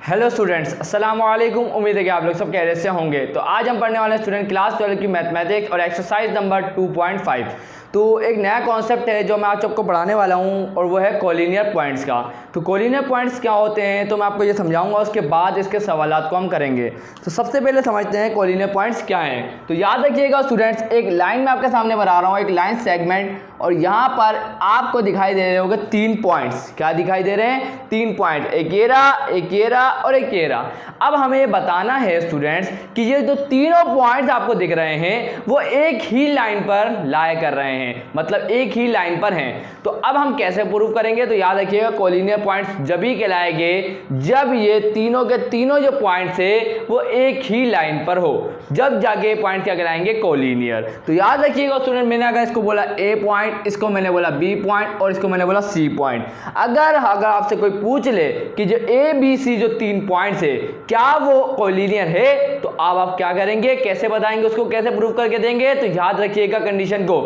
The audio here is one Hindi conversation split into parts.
हेलो स्टूडेंट्स, अस्सलाम वालेकुम। उम्मीद है कि आप लोग सब खैरियत से होंगे। तो आज हम पढ़ने वाले स्टूडेंट क्लास 12 की मैथमेटिक्स और एक्सरसाइज नंबर 2.5। तो एक नया कॉन्सेप्ट है जो मैं आज आपको पढ़ाने वाला हूँ और वो है कोलिनियर पॉइंट्स का। तो कोलिनियर पॉइंट्स क्या होते हैं तो मैं आपको ये समझाऊंगा, उसके बाद इसके सवालात को हम करेंगे। तो सबसे पहले समझते हैं कोलिनियर पॉइंट्स क्या हैं। तो याद रखिएगा स्टूडेंट्स, एक लाइन में आपके सामने बना रहा हूँ, एक लाइन सेगमेंट, और यहाँ पर आपको दिखाई दे रहे होंगे 3 पॉइंट्स। क्या दिखाई दे रहे हैं? 3 पॉइंट, एक ये रहा और एक ये रहा। अब हमें बताना है स्टूडेंट्स कि ये जो तीनों पॉइंट्स आपको दिख रहे हैं वो एक ही लाइन पर लाया कर रहे हैं, मतलब एक ही लाइन पर हैं। तो अब हम कैसे प्रूव करेंगे? तो याद रखिएगा कोलिनियर पॉइंट्स जब ही कहलाएंगे जब ये तीनों के तीनों जो पॉइंट्स है वो एक ही लाइन पर हो, जब जाके पॉइंट क्या कहलाएंगे? कोलिनियर। तो याद रखिएगा स्टूडेंट, मैंने अगर इसको बोला ए पॉइंट, इसको मैंने बोला बी पॉइंट और इसको मैंने बोला सी पॉइंट। अगर आपसे कोई पूछ ले कि जो ए बी सी जो 3 पॉइंट्स है क्या वो कोलिनियर है, तो अब आप क्या करेंगे, कैसे बताएंगे, उसको कैसे प्रूव करके देंगे? तो याद रखिएगा कंडीशन को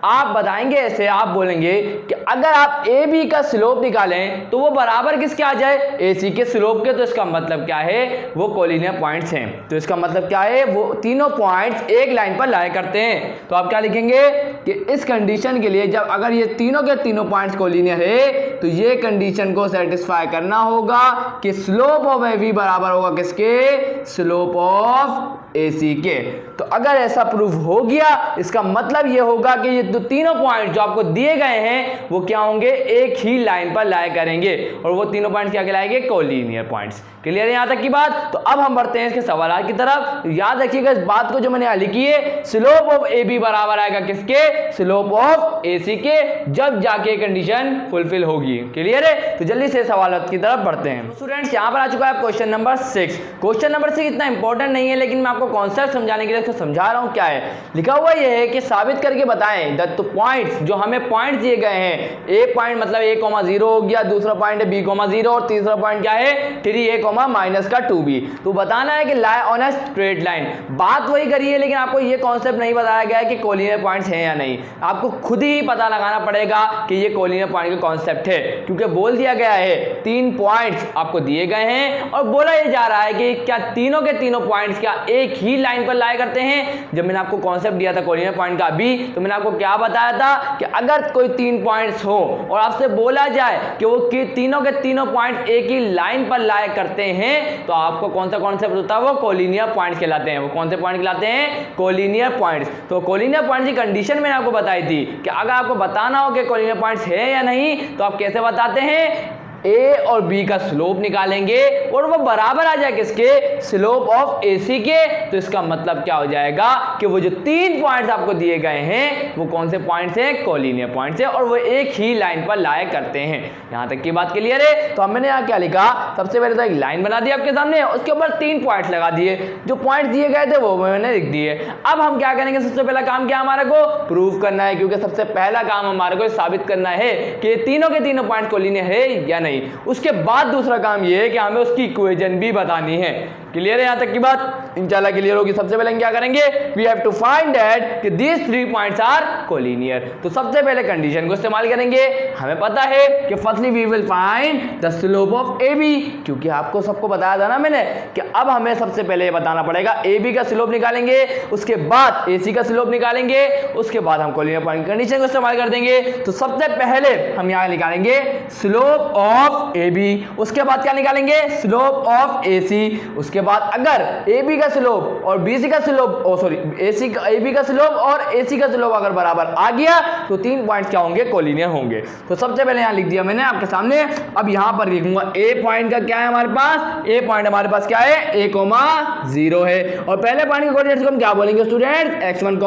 आप बताएंगे ऐसे, आप बोलेंगे कि अगर आप ए बी का स्लोप निकालें तो वो बराबर किसके आ जाए? ए सी के स्लोप के। तो इसका मतलब क्या है? वो कोलिनियर पॉइंट्स हैं। तो इसका मतलब क्या है? वो तीनों पॉइंट्स एक लाइन पर लाया करते हैं। तो आप क्या लिखेंगे कि इस कंडीशन के लिए जब अगर ये तीनों के तीनों पॉइंट्स कोलिनियर है तो ये कंडीशन को सेटिस्फाई करना होगा कि स्लोप ऑफ ए बी बराबर होगा किसके? स्लोप ऑफ ए सी के। तो अगर ऐसा प्रूफ हो गया, इसका मतलब ये होगा कि ये तीनों पॉइंट जो आपको दिए गए हैं वो क्या होंगे? एक ही लाइन पर लाया करेंगे, और वो तीनों पॉइंट क्या कहलाएंगे? Collinear points. क्लियर है यहां तक की बात? तो अब हम बढ़ते हैं इसके सवाल की तरफ। याद रखिएगा इस बात को जो मैंने लिखी है, स्लोप ऑफ ए बी बराबर आएगा किसके? स्लोप ऑफ ए सी के, जब जाके कंडीशन फुलफिल होगी। क्लियर है? तो जल्दी से सवाल की तरफ बढ़ते हैं। स्टूडेंट्स यहां पर आ चुका है क्वेश्चन नंबर 6। क्वेश्चन नंबर 6 इतना इंपॉर्टेंट नहीं है, लेकिन मैं आपको कॉन्सेप्ट समझाने के लिए इसको समझा रहा हूं। क्या है लिखा हुआ? ये है कि साबित करके बताएं दैट तो पॉइंट्स जो हमें पॉइंट दिए गए हैं, ए पॉइंट मतलब a,0 हो गया, दूसरा पॉइंट है b,0 और तीसरा पॉइंट क्या है? 3a, -2b। तो बताना है कि lie on a straight line. बात वही करी है, लेकिन आपको ये कॉन्सेप्ट नहीं बताया गया है कि कोलिनियर पॉइंट्स हैं या नहीं। आपको खुद ही पता लगाना पड़ेगा कि ये कोलिनियर पॉइंट का कॉन्सेप्ट है, क्योंकि बोल दिया गया है 3 पॉइंट्स आपको दिए गए हैं और बोला ये जा रहा है कि क्या तीनों के तीनों पॉइंट्स क्या एक ही लाइन पर लाया करते हैं। जब मैंने आपको कॉन्सेप्ट दिया था कोलिनियर पॉइंट का भी, तो मैंने आपको क्या बताया था कि अगर कोई 3 पॉइंट्स हो और आपसे बोला जाए कि वो तीनों के तीनों पॉइंट एक ही लाइन पर लाया करते हैं, तो आपको कौन सा कॉन्सेप्ट होता है? वो कोलिनियर पॉइंट्स कहलाते हैं। वो कौन से पॉइंट कहलाते हैं? Collinear points. तो कोलिनियर पॉइंट्स की कंडीशन मैंने आपको बताई थी कि अगर आपको बताना हो कि कोलिनियर पॉइंट्स है या नहीं, तो आप कैसे बताते हैं? ए और बी का स्लोप निकालेंगे और वो बराबर आ जाए किसके? स्लोप ऑफ ए सी के। तो इसका मतलब क्या हो जाएगा कि वो जो 3 पॉइंट्स आपको दिए गए हैं वो कौन से पॉइंट्स हैं? कोलिनियर पॉइंट्स हैं, और वो एक ही लाइन पर लाया करते हैं। यहां तक की बात क्लियर है? तो हमने यहां क्या लिखा? सबसे पहले तो एक लाइन बना दी आपके सामने, उसके ऊपर 3 पॉइंट्स लगा दिए। जो पॉइंट दिए गए थे वो मैंने लिख दिए। अब हम क्या करेंगे? सबसे पहला काम क्या हमारे को? प्रूव करना है, क्योंकि सबसे पहला काम हमारे को साबित करना है कि तीनों के तीनों पॉइंट कोलिनियर है या नहीं। उसके बाद दूसरा काम ये है कि हमें उसकी इक्वेशन भी बतानी है। क्लियर है यहां तक की बात? इंशाल्लाह क्लियर होगी। सबसे पहले क्या करेंगे? We have to find that कि दीस 3 पॉइंट्स आर कोलिनियर। तो सबसे पहले कंडीशन को इस्तेमाल करेंगे। हमें पता है कि firstly we will find the slope of A B, क्योंकि आपको सबको बताया था ना मैंने कि अब हमें सबसे पहले ये बताना पड़ेगा ए बी का स्लोप निकालेंगे, उसके बाद ए सी का स्लोप निकालेंगे, उसके बाद हम कोलिनियर पॉइंट कंडीशन को इस्तेमाल कर देंगे। तो सबसे पहले हम यहां निकालेंगे स्लोप ऑफ ए बी, उसके बाद क्या निकालेंगे? स्लोप ऑफ ए सी। उसके बाद अगर ए बी का स्लोप और बी सी का स्लोप ए बी का स्लोप और ए सी का स्लोप अगर बराबर आ गया तो 3 पॉइंट्स क्या होंगे? कोलिनियर होंगे। तो सबसे पहले यहां लिख दिया मैंने आपके सामने। अब यहां पर लिखूंगा ए पॉइंट का क्या है हमारे पास? ए पॉइंट हमारे पास क्या है? a,0 है, और पहले पॉइंट के कोऑर्डिनेट्स को हम क्या बोलेंगे student? x1,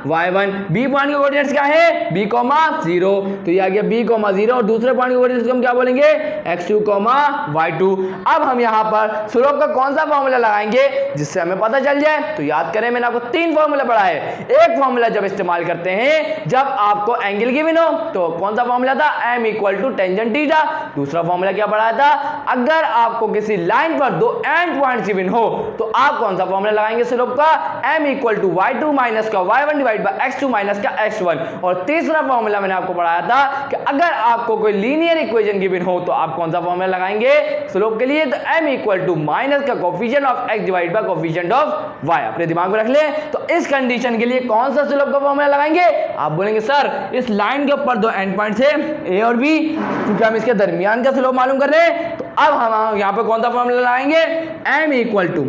y1। B point के कोऑर्डिनेट्स क्या है? b,0। तो ये आ गया b,0, और दूसरे पॉइंट के कोऑर्डिनेट्स को हम क्या बोलेंगे? x2, y2। अब हम यहां पर स्लोप का कौन सा सा फॉर्मूला लगाएंगे जिससे हमें पता चल जाए? तो याद करें, मैंने आपको 3 फॉर्मूला पढ़ा है। एक फॉर्मूला जब इस्तेमाल करते हैं जब आपको एंगल गिवन हो, तो कौन सा फॉर्मूला था? m equal to tangent theta. दूसरा फॉर्मूला क्या पढ़ा था? अगर आपको किसी लाइन पर 2 एंड पॉइंट्स गिवन हो तो आप कौन सा फॉर्मूला लगाएंगे स्लोप का? m equal to y2 minus का y1 divide by x2 minus का x1। और तीसरा फॉर्मूला मैंने आपको पढ़ाया था कि अगर आपको कोई लीनियर इक्वेशन गिवन हो तो आप कौन सा फॉर्मूला लगाएंगे स्लोप के लिए? तो m इक्वल टू माइनस का coefficient of x divide by coefficient of y। अपने दिमाग में रख ले। तो इस कंडीशन के लिए कौन सा स्लोप का फॉर्मूला लगाएंगे? आप बोलेंगे सर इस लाइन के ऊपर 2 एंड पॉइंट्स है a और b, क्योंकि हम इसके दरमियान का स्लोप मालूम कर रहे हैं। तो अब हम यहाँ पे कौन सा फॉर्मूला लगाएंगे? m equal to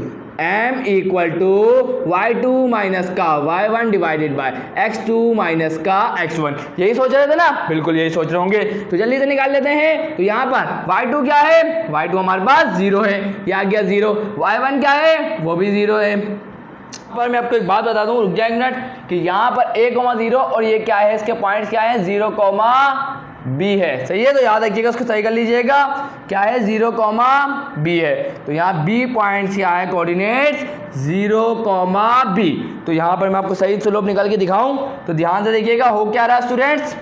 y2 minus का y1 divided by x2 minus का x1। यही सोच रहे थे ना? बिल्कुल यही सोच रहे होंगे। तो जल्दी से निकाल लेते हैं। तो यहाँ पर y2 क्या है? y2 हमारे पास 0 है, ये आ गया 0। y1 क्या है? वो भी 0 है। पर मैं आपको एक बात बता दूं, रुक जाए एक मिनट, कि यहाँ पर a, 0 और ये क्या है? इसके पॉइंट्स क्या है? 0, b है। सही है, तो याद रखिएगा, उसको सही कर लीजिएगा। क्या है? 0, b है। तो यहाँ b पॉइंट्स क्या है? Coordinates 0, b। तो यहाँ पर मैं आपको सही स्लोप निकाल के दिखाऊं तो ध्यान से देखिएगा हो क्या रहा है स्टूडेंट्स।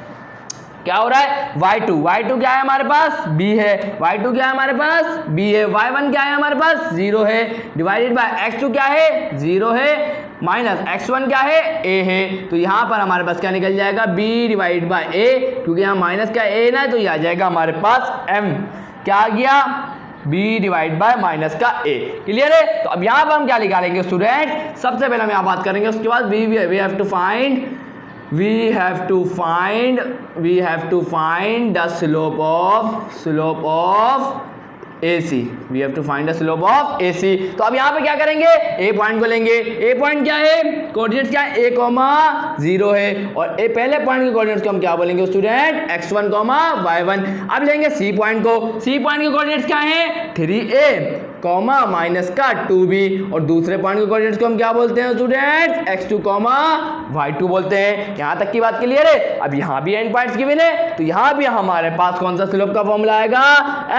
क्या हो रहा है? y2 क्या है हमारे पास? b है। y2 क्या है हमारे पास? b है। y1 क्या है हमारे पास? 0 है, डिवाइडेड बाय x2 क्या है? 0 है, माइनस x1 क्या है? a है। तो यहाँ पर हमारे पास क्या निकल जाएगा? b डिवाइड बाय a, क्योंकि यहाँ माइनस का a ना है, तो ये आ जाएगा हमारे पास m। क्या आ गया? b डिवाइड बाय माइनस का a। क्लियर है? तो अब यहाँ पर हम क्या निकालेंगे स्टूडेंट? सबसे पहले हम यहाँ बात करेंगे, उसके बाद we have to find the slope of AC। We have to find the slope of AC। तो अब यहाँ पे क्या करेंगे? A पॉइंट को लेंगे। A पॉइंट क्या है? कोऑर्डिनेट्स क्या है? a, 0 है। और A पहले पॉइंट के कोऑर्डिनेट्स को हम क्या बोलेंगे स्टूडेंट? x1, y1। अब लेंगे C पॉइंट को। C पॉइंट के कोऑर्डिनेट्स क्या है? 3a, माइनस का 2b। और दूसरे पॉइंट के कोऑर्डिनेट्स को हम क्या बोलते हैं स्टूडेंट? x2, y2 बोलते हैं। यहाँ तक की बात क्लियर है? अब यहाँ भी एंड पॉइंट्स गिवन है, तो यहाँ भी हमारे पास कौन सा स्लोप का फॉर्मूला आएगा?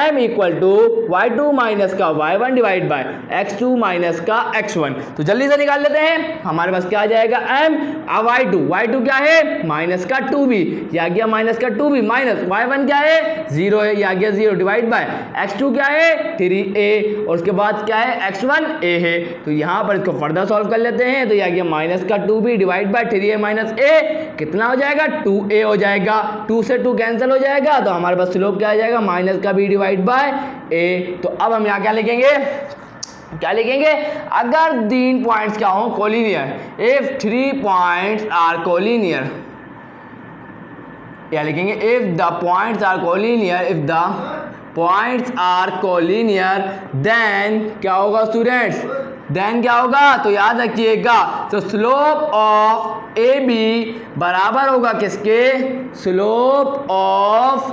m equal to y2 minus का y1 divide by x2 minus का x1। तो जल्दी से निकाल लेते हैं। हमारे पास क्या आ जाएगा? m y2 क्या है? माइनस का 2b, ये आ गया माइनस का 2b, माइनस y1 क्या है? 0 है, ये आ गया 0, डिवाइड बाय x2 क्या है? 3a, और उसके बाद क्या है? x1 a है। तो यहाँ पर इसको फर्दर सॉल्व कर लेते हैं। तो ये आ गया माइनस का 2b divide by 3a minus a, कितना हो जाएगा? 2a हो जाएगा। 2 से 2 कैंसिल हो जाएगा, तो हमारे पास स्लोप क्या आ जाएगा? माइनस का b डिवाइड बाय a। तो अब हम यहाँ क्या लिखेंगे? अगर 3 पॉइंट्स क्या हो? Collinear. If 3 points are collinear, क्या लिखेंगे? If the points are collinear, then क्या होगा स्टूडेंट्स? देन क्या होगा? तो याद रखिएगा, तो स्लोप ऑफ ए बी बराबर होगा किसके? स्लोप ऑफ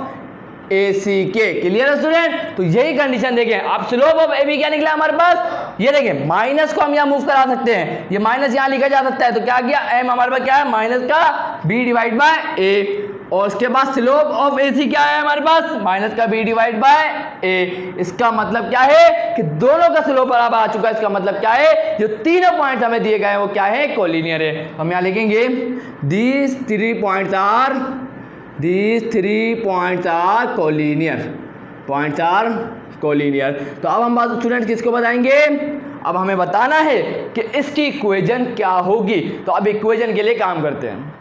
AC के। क्लियर है स्टूडेंट? तो यही कंडीशन देखें। अब स्लोप ऑफ AB क्या निकला हमारे पास? ये देखें, माइनस को हम यहाँ मूव करा सकते हैं, ये माइनस यहाँ लिखा जा सकता है। तो क्या गया? m हमारे पास क्या है? माइनस का b डिवाइड बाय a। और उसके बाद स्लोप ऑफ AC क्या है हमारे पास? माइनस का b डिवाइड बाय a। इसका मतलब क्या है कि दोनों का स्लोप बराबर आ चुका है। इसका मतलब क्या है? जो तीनों पॉइंट्स हमें दिए गए हैं वो क्या है? कोलिनियर है। हम यहाँ लिखेंगे these 3 points are कोलिनियर। तो अब हम बात स्टूडेंट किसको बताएंगे? अब हमें बताना है कि इसकी इक्वेशन क्या होगी। तो अब इक्वेशन के लिए काम करते हैं।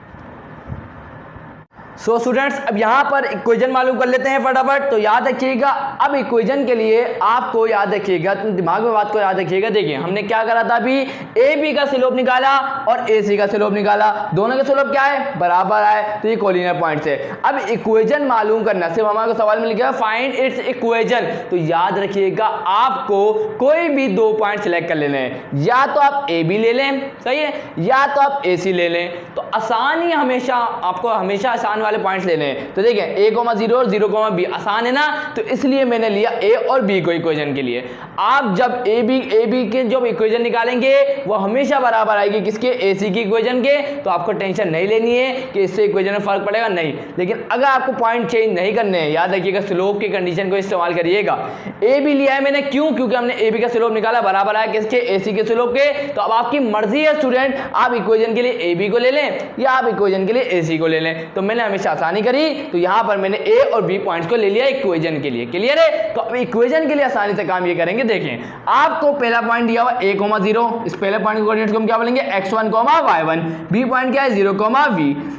सो स्टूडेंट्स, अब यहाँ पर इक्वेशन मालूम कर लेते हैं फटाफट। तो याद रखिएगा, अब इक्वेशन के लिए आपको याद रखिएगा, दिमाग में बात को याद रखिएगा। देखिए हमने क्या करा था अभी? ए बी का स्लोप निकाला और ए सी का स्लोप निकाला, दोनों के स्लोप क्या है? बराबर आए, तो ये कोलिनियर पॉइंट्स है। अब इक्वेशन मालूम करना, सिर्फ हमारे सवाल में लिखा है फाइंड इट्स इक्वेशन। तो याद रखिएगा, आपको कोई भी 2 पॉइंट सिलेक्ट कर लेने हैं, या तो आप ए बी ले लें, सही है, या तो आप ए सी ले लें। तो आसानी हमेशा आपको हमेशा आसान वाले पॉइंट्स लेने हैं। तो देखिए a, 0 और 0, b आसान है ना, तो इसलिए मैंने लिया ए और बी को इक्वेशन के लिए। आप जब ए बी के जब इक्वेशन निकालेंगे वो हमेशा बराबर आएगी किसके, ए सी की इक्वेशन के। तो आपको टेंशन नहीं लेनी है कि इससे इक्वेशन में फर्क पड़ेगा, नहीं। लेकिन अगर आपको पॉइंट चेंज नहीं करने हैं, याद रखिएगा स्लोप की कंडीशन को इस्तेमाल करिएगा। ए बी लिया है मैंने, क्यों? क्योंकि हमने ए बी का स्लोप निकाला बराबर आया किसके, ए सी के स्लोप के। तो अब आपकी मर्जी है स्टूडेंट, आप इक्वेशन के लिए ए बी को ले लें या आप इक्वेशन के लिए ए सी को ले लें। तो मैंने हमेशा आसानी करी, तो यहां पर मैंने ए और बी पॉइंट्स को ले लिया इक्वेशन के लिए। क्लियर है? तो अब इक्वेशन के लिए आसानी से काम ये करेंगे, देखें आपको पहला पॉइंट दिया हुआ a, 0, इस पहले पॉइंट कोऑर्डिनेट्स को हम क्या बोलेंगे, x1, y1, बी पॉइंट क्या है 0,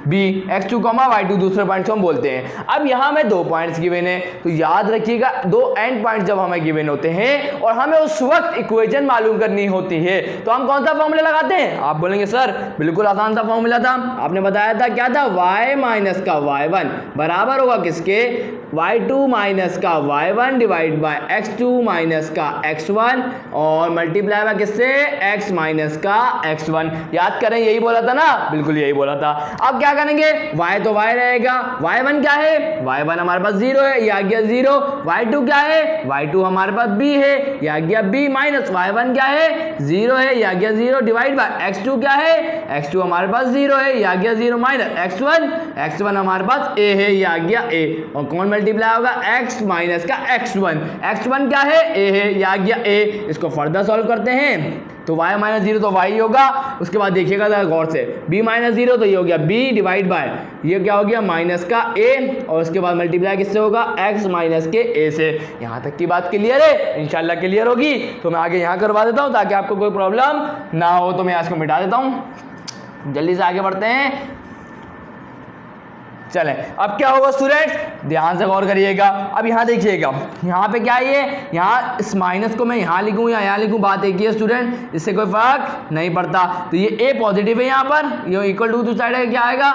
b, x2, y2 दूसरे पॉइंट को हम बोलते हैं। अब यहां में दो पॉइंट्स गिवन है, तो याद रखिएगा दो एंड पॉइंट जब हमें गिवन होते हैं और हमें उस वक्त इक्वेशन मालूम करनी होती है, तो हम कौन सा फॉर्मूला लगाते हैं? आप बोलेंगे सर बिल्कुल आसान सा फॉर्मूला था, आपने बताया था क्या था, y माइनस का y1 बराबर होगा किसके, y2 माइनस का y1 divide by x2 minus का x1 और मल्टीप्लाई बाय किससे, x माइनस का x1। याद करें यही बोला था ना, बिल्कुल यही बोला था। अब क्या करेंगे, y तो y रहेगा, y1 क्या है, y1 हमारे पास 0 है, ये आ गया 0, y2 क्या है, y2 हमारे पास b है, ये आ गया b, माइनस y1 क्या है 0 है, ये आ गया 0, डिवाइड बाय x2 क्या है, x2 हमारे पास 0 है, ये आ गया 0, माइनस x1 हमारे पास a है, ये आ गया a, और कौन मल्टीप्लाई होगा, x माइनस का x1 क्या है, a है, ये आ गया a। इसको फर्दर सॉल्व करते हैं तो y माइनस 0 तो y होगा, उसके बाद देखिएगा जरा गौर से, b माइनस 0 तो ये हो गया b डिवाइड बाय ये क्या हो गया माइनस का a, और उसके बाद मल्टीप्लाई किससे होगा, x माइनस के a से। यहाँ तक की बात क्लियर है? इंशाल्लाह क्लियर होगी। तो मैं आगे यहाँ करवा देता हूँ ताकि आपको कोई प्रॉब्लम ना हो, तो मैं इसको मिटा देता हूँ। जल्दी से आगे बढ़ते हैं, चलें। अब क्या होगा स्टूडेंट्स, ध्यान से गौर करिएगा। अब यहाँ देखिएगा, यहाँ पे क्या है, ये यहाँ इस माइनस को मैं यहाँ लिखूँ या यहाँ लिखूँ, बात एक ही है स्टूडेंट, इससे कोई फर्क नहीं पड़ता। तो ये a पॉजिटिव है, यहाँ पर ये इक्वल टू साइड है, क्या आएगा,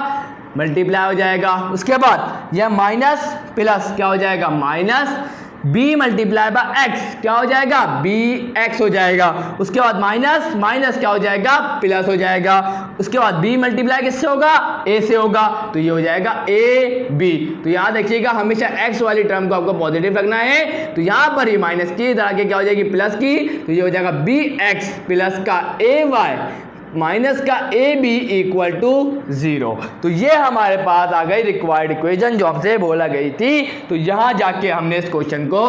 मल्टीप्लाई हो जाएगा। उसके बाद यह माइनस प्लस क्या हो जाएगा, minus b multiply by x क्या हो जाएगा, bx हो जाएगा। उसके बाद माइनस माइनस क्या हो जाएगा, प्लस हो जाएगा। उसके बाद b मल्टीप्लाई किससे होगा, a से होगा, तो ये हो जाएगा ab। तो याद रखिएगा हमेशा x वाली टर्म को आपको पॉजिटिव रखना है। तो यहाँ पर ही माइनस की इधर आके क्या हो जाएगी, प्लस की, तो ये हो जाएगा bx प्लस का ay माइनस का ए बी इक्वल टू 0। तो ये हमारे पास आ गई रिक्वायर्ड इक्वेशन जो हमसे बोला गई थी। तो यहाँ जाके हमने इस क्वेश्चन को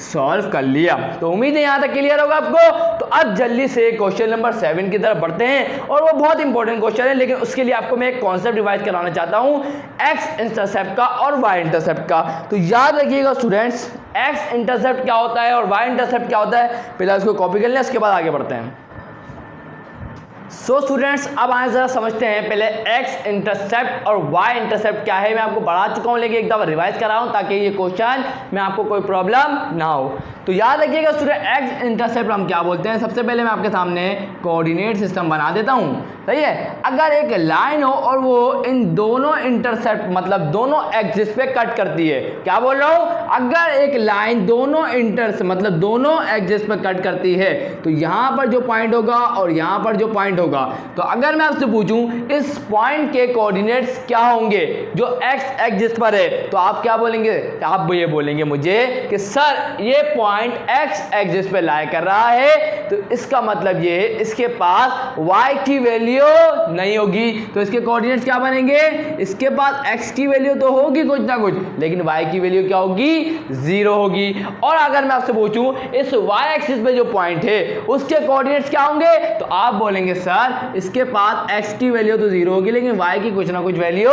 सॉल्व कर लिया। तो उम्मीद है यहाँ तक क्लियर होगा आपको। तो अब जल्दी से क्वेश्चन नंबर 7 की तरफ बढ़ते हैं, और वो बहुत इंपॉर्टेंट क्वेश्चन है, लेकिन उसके लिए आपको मैं एक कॉन्सेप्ट रिवाइज कराना चाहता हूँ, एक्स इंटरसेप्ट का और वाई इंटरसेप्ट का। तो याद रखिएगा स्टूडेंट्स, एक्स इंटरसेप्ट क्या होता है और वाई इंटरसेप्ट क्या होता है, पहले उसको कॉपी कर लें, उसके बाद आगे बढ़ते हैं। सो स्टूडेंट्स, अब आए जरा समझते हैं पहले एक्स इंटरसेप्ट और वाई इंटरसेप्ट क्या है। मैं आपको बढ़ा चुका हूँ, लेकिन एक दफा रिवाइज करा हूँ ताकि ये क्वेश्चन में आपको कोई प्रॉब्लम ना हो। तो याद रखिएगा स्टूडेंट, एक्स इंटरसेप्ट हम क्या बोलते हैं। सबसे पहले मैं आपके सामने कोऑर्डिनेट सिस्टम बना देता हूँ, सही है। अगर एक लाइन हो और वो इन दोनों इंटरसेप्ट मतलब दोनों एक्सिस पे कट करती है, क्या बोल रहा हूँ, अगर एक लाइन दोनों मतलब दोनों एक्सिस पे कट करती है, तो यहाँ पर जो पॉइंट होगा और यहाँ पर जो पॉइंट होगा, तो अगर मैं आपसे पूछूं इस पॉइंट के कोऑर्डिनेट्स क्या होंगे जो एक्स एक्सिस पर है, तो आप क्या बोलेंगे, आप ये बोलेंगे मुझे कि सर ये पॉइंट एक्स एक्सिस पे लाई कर रहा है, तो इसका मतलब ये इसके पास वाई की वैल्यू नहीं होगी। तो इसके कोऑर्डिनेट्स क्या बनेंगे, इसके पास एक्स की वैल्यू तो होगी कुछ ना कुछ, लेकिन वाई की वैल्यू क्या होगी, 0 होगी। और अगर मैं आपसे पूछूं इस वाई एक्सिस पे जो पॉइंट है उसके कोऑर्डिनेट्स क्या होंगे, तो आप बोलेंगे सर इसके पास x की वैल्यू तो 0 होगी, लेकिन y की कुछ ना कुछ वैल्यू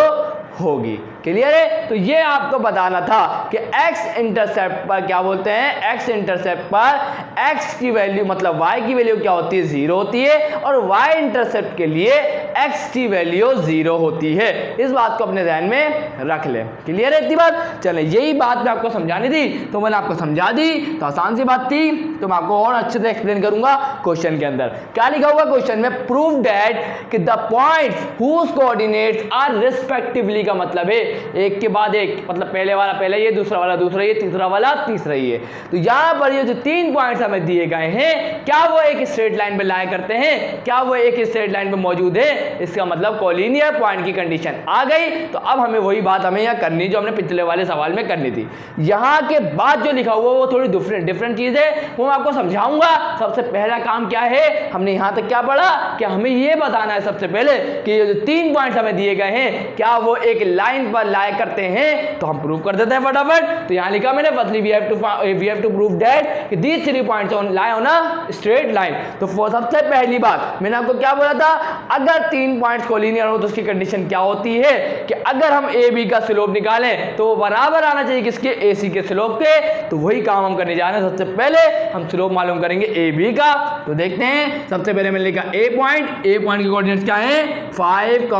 होगी। क्लियर है? तो ये आपको बताना था कि x इंटरसेप्ट पर क्या बोलते हैं, x इंटरसेप्ट पर x की वैल्यू मतलब y की वैल्यू क्या होती है, 0 होती है, और y इंटरसेप्ट के लिए x की वैल्यू 0 होती है। इस बात को अपने ध्यान में रख ले। क्लियर है इतनी बात? चले, यही बात मैं आपको समझानी थी, तो मैंने आपको समझा दी, तो आसान सी बात थी। तो मैं आपको और अच्छे से एक्सप्लेन करूंगा क्वेश्चन के अंदर। क्या लिखा हुआ क्वेश्चन में, प्रूव दैट कि the points whose coordinates are respectively, का मतलब है एक के बाद एक, मतलब पहले वाला पहले ये, दूसरा वाला दूसरा ये, तीसरा वाला तीसरा ये। तो यहाँ पर ये जो 3 पॉइंट्स हमें दिए गए हैं, क्या वो एक स्ट्रेट लाइन पे लाया करते हैं, क्या वो एक स्ट्रेट लाइन पे मौजूद है, इसका मतलब कोलिनियर पॉइंट की कंडीशन आ गई। तो अब हमें वही बात हमें यहाँ करनी जो हमने पिछले वाले सवाल में करनी थी। यहाँ के बाद जो लिखा हुआ वो थोड़ी डिफरेंट चीज है, वो मैं आपको समझाऊंगा। सबसे पहला काम क्या है, हमने यहाँ तक क्या पढ़ा कि हमें ये बताना है सबसे पहले कि ये जो 3 पॉइंट्स हमें दिए गए हैं क्या वो एक लाइन पर लाया करते हैं। तो हम प्रूव कर देते हैं फटाफट। तो यहाँ लिखा मैंने firstly we have to prove that कि these 3 points lie on a straight line। तो सबसे पहली बात मैंने आपको क्या बोला था, अगर 3 पॉइंट्स कोलिनियर हो तो उसकी कंडीशन क्या होती है कि अगर हम ए बी का स्लोप निकालें तो वो बराबर आना चाहिए किसके, ए सी के स्लोप के। तो वही काम हम करने जा रहे हैं। सबसे पहले हम स्लोप मालूम करेंगे ए बी का। तो देखते हैं, सबसे पहले मैंने लिखा ए पॉइंट के कोऑर्डिनेट्स क्या है 5,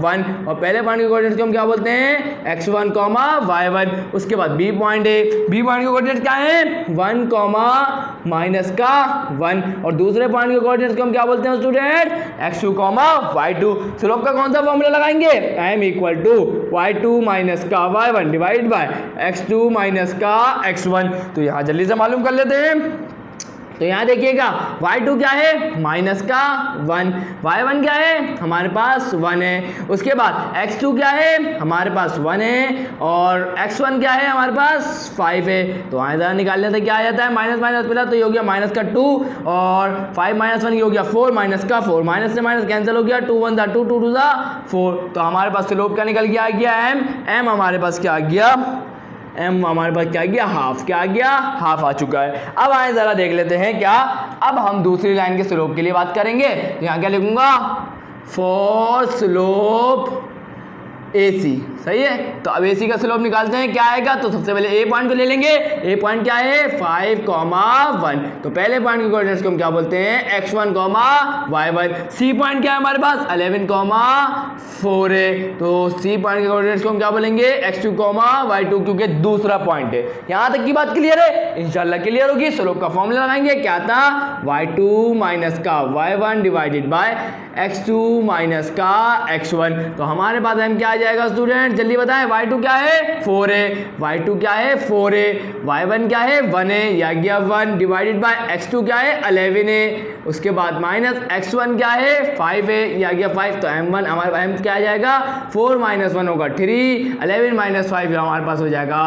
1 और पहले पॉइंट के कोऑर्डिनेट्स को हम क्या बोलते हैं x1, y1। उसके बाद बी पॉइंट है, बी पॉइंट के कोऑर्डिनेट्स क्या है 1, -1 और दूसरे पॉइंट के कोऑर्डिनेट्स को हम क्या बोलते हैं स्टूडेंट x2, y2। स्लोप का कौन सा फॉर्मूला लगाएंगे, m = y2 - y1 divide by x2 - x1। तो यहाँ जल्दी से मालूम कर लेते हैं। तो यहाँ देखिएगा y2 क्या है -1, y1 क्या है हमारे पास 1 है। उसके बाद x2 क्या है हमारे पास 1 है और x1 क्या है हमारे पास 5 है। तो यहाँ ज़रा निकाल लेते क्या आ जाता है, माइनस माइनस मिला तो ये हो गया -2 और 5 - 1 ये हो गया 4 -4, माइनस से माइनस कैंसिल हो गया, 2 1 दा 2 2 2 दा 4। तो हमारे पास स्लोप क्या निकल गया, आ गया m हमारे पास क्या आ गया, m हमारे पास क्या आ गया हाफ, क्या आ गया हाफ आ चुका है। अब आए जरा देख लेते हैं क्या, अब हम दूसरी लाइन के स्लोप के लिए बात करेंगे। तो यहाँ क्या लिखूंगा, फॉर स्लोप AC, सही है। तो अब AC का स्लोप निकालते हैं, क्या आएगा। तो सबसे पहले A पॉइंट को ले लेंगे, A पॉइंट क्या है 5, 1। तो पहले पॉइंट के कोऑर्डिनेट्स को हम क्या बोलते हैं x1, y1। C पॉइंट क्या है हमारे पास 11, 4 है। तो C पॉइंट के कोऑर्डिनेट्स को हम क्या बोलेंगे x2, y2, क्योंकि दूसरा पॉइंट है। यहाँ तक की बात क्लियर है, इंशाल्लाह क्लियर होगी। स्लोप का फॉर्मूला लगाएंगे, क्या था y2 - y1 divided by x2 - x1। तो हमारे पास हम क्या आ जाएगा स्टूडेंट, जल्दी बताएं। y2 क्या है 4 है, y2 क्या है 4 है, y1 क्या है 1 है, या गया 1 डिवाइडेड बाय x2 क्या है 11 है। उसके बाद माइनस x1 क्या है 5 है, या गया 5। तो m1 हमारे m क्या आ जाएगा 4 - 1 होगा 3, 11 - 5 हमारे पास हो जाएगा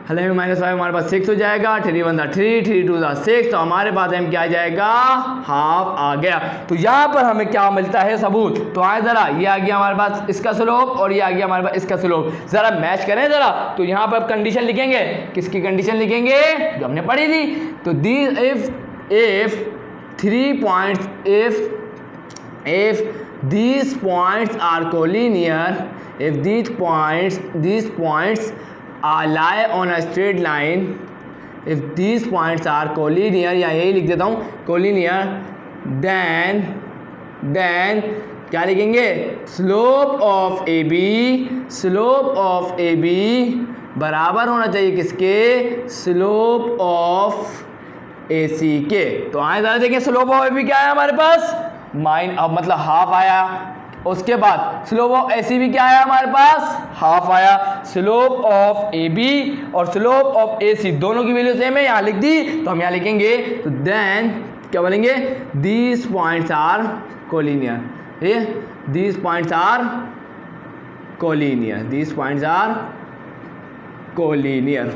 11 - 5 हमारे पास 6 हो जाएगा, 3 1 दा 3, 3 2 दा 6। तो हमारे पास m क्या आ जाएगा हाफ आ गया। तो यहाँ पर हमें क्या मिलता है सबूत। तो आए जरा, ये आ गया हमारे पास इसका स्लोप और ये आ गया हमारे पास इसका स्लोप, जरा मैच करें जरा। तो यहाँ पर कंडीशन लिखेंगे, किसकी कंडीशन लिखेंगे जो हमने पढ़ी थी। तो if 3 points, if these points are collinear, if these points are lie on a straight line, if these points are collinear, या यही लिख देता हूँ collinear, then क्या लिखेंगे स्लोप ऑफ AB बराबर होना चाहिए किसके, स्लोप ऑफ AC के। तो आए ज़रा देखिए, स्लोप ऑफ AB क्या है हमारे पास अब मतलब हाफ आया। उसके बाद स्लोप ऑफ AC भी क्या है हमारे पास हाफ आया। स्लोप ऑफ AB और स्लोप ऑफ AC दोनों की वैल्यू सेम है, यहाँ लिख दी। तो हम यहाँ लिखेंगे, तो देन क्या बोलेंगे, these points are collinear, these points are collinear।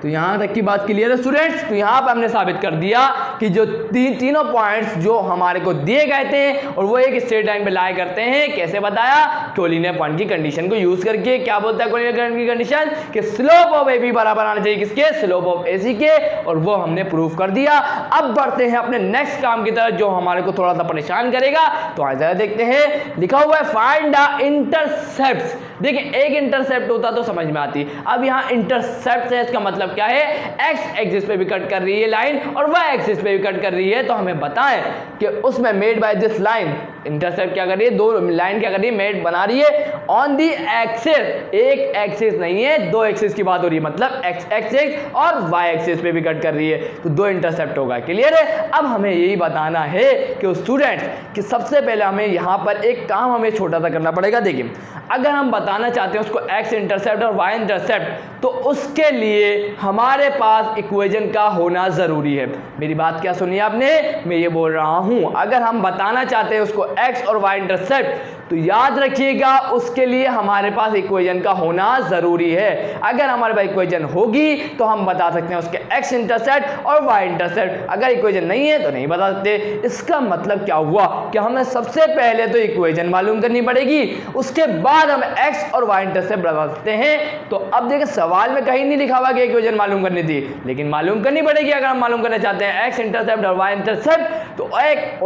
तो यहाँ तक की बात क्लियर है स्टूडेंट्स। तो यहाँ पे हमने साबित कर दिया कि जो तीनों पॉइंट्स जो हमारे को दिए गए थे और वो एक स्ट्रेट लाइन पे लाया करते हैं, कैसे बताया, कोलिनियर पॉइंट की कंडीशन को यूज करके। क्या बोलता है कोलिनियर पॉइंट की कंडीशन, कि स्लोप ऑफ AB बराबर आना चाहिए किसके, स्लोप ऑफ AC के, और वो हमने प्रूव कर दिया। अब बढ़ते हैं अपने नेक्स्ट काम की तरफ जो हमारे को थोड़ा सा परेशान करेगा। तो आज जरा देखते हैं, लिखा हुआ है फाइंड द इंटरसेप्ट्स। देखिए एक इंटरसेप्ट होता तो समझ में आती, अब यहाँ इंटरसेप्ट है, इसका मतलब क्या है, एक्स एक्सिस पे भी कट कर रही है लाइन और वाई एक्सिस पे भी कट कर रही है। तो हमें बताएं कि उसमें made by this line intercept क्या कर रही है, दो लाइन क्या कर रही है, मेट बना रही है ऑन दी एक्सिस, एक एक्सिस नहीं है, दो एक्सिस की बात हो रही है, मतलब एक्स एक्सिस और वाई एक्सिस पे भी कट कर रही है, तो दो इंटरसेप्ट होगा। क्लियर है। अब हमें यही बताना है कि स्टूडेंट्स कि सबसे पहले हमें यहाँ पर एक काम हमें छोटा सा करना पड़ेगा। देखिए अगर हम बताना चाहते हैं उसको एक्स इंटरसेप्ट और वाई इंटरसेप्ट, तो उसके लिए हमारे पास इक्वेशन का होना जरूरी है। मेरी बात क्या सुनी आपने, मैं ये बोल रहा हूं अगर हम बताना चाहते हैं उसको एक्स और वाई इंटरसेप्ट, तो याद रखिएगा उसके लिए हमारे पास इक्वेशन का होना जरूरी है। अगर हमारे पास इक्वेशन होगी तो हम बता सकते हैं उसके एक्स इंटरसेप्ट और वाई इंटरसेप्ट, अगर इक्वेशन नहीं है तो नहीं बता सकते। इसका मतलब क्या हुआ कि हमें सबसे पहले तो इक्वेशन मालूम करनी पड़ेगी, उसके बाद हम एक्स और वाई इंटरसेप्ट बता सकते हैं। तो अब देखिए सवाल में कहीं नहीं लिखा हुआ कि इक्वेशन मालूम करनी थी, लेकिन मालूम करनी पड़ेगी अगर हम मालूम करना चाहते हैं एक्स इंटरसेप्ट और वाई इंटरसेप्ट। तो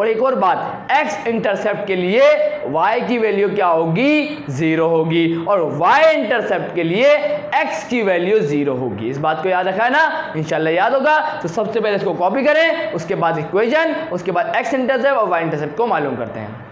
एक और बात, एक्स इंटरसेप्ट के लिए वाई की वैल्यू क्या होगी, 0 होगी, और y इंटरसेप्ट के लिए x की वैल्यू 0 होगी। इस बात को याद रखा है ना, इंशाल्लाह याद होगा। तो सबसे पहले इसको कॉपी करें, उसके बाद इक्वेशन, उसके बाद x इंटरसेप्ट और y इंटरसेप्ट को मालूम करते हैं।